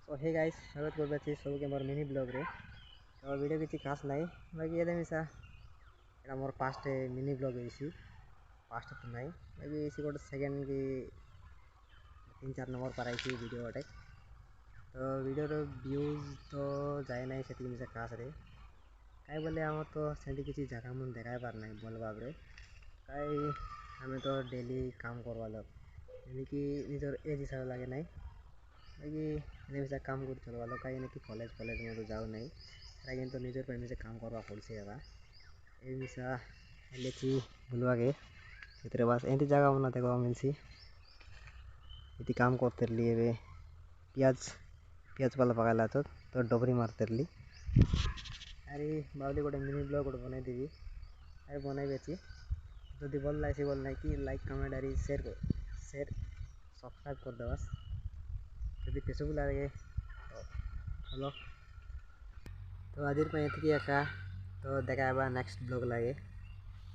तो hey guys स्वागत करबे सबके मोर मिनी ब्लॉग रे। तो वीडियो किसी खास नहीं बाकी ये मिसा एटा मोर फास्ट मिनी ब्लॉग इसी फास्ट तो नहीं बाकी इसी गोटे सेकंड की 3-4 नंबर पर आई वीडियो गोटे। तो वीडियो व्यूज तो जाए ना से मिसा खास रे कहीं बोले आम तो से किसी जगह मन देखा पार ना भल भाव कहीं आम तो डेली काम करवा लोग कि निजर एज हिसाब लगे ना बाकी मिसा काम कर चलवा लो कहीं कि कॉलेज कॉलेज में तो जाऊ नहीं लेकिन तो निजर मिसा काम करवा पड़सी है ये मिसा लेची बुलवा के इतरे बस एंती जगह बना देखो मिलसी इति काम करते लिए वे पियाज पियाज वाला पकाला तो डबरी मारते रली अरे बावली गोटे मिनी ब्लॉग गोटे बनाई देवी अरे बनाई बेची जदि भल लाइसी भल ना कि लाइक कमेंट अरे शेयर सब्सक्राइब कर देवास जदि फेसबुक लगे तो फॉलो तो आज एका तो देखा नेक्स्ट ब्लॉग लगे।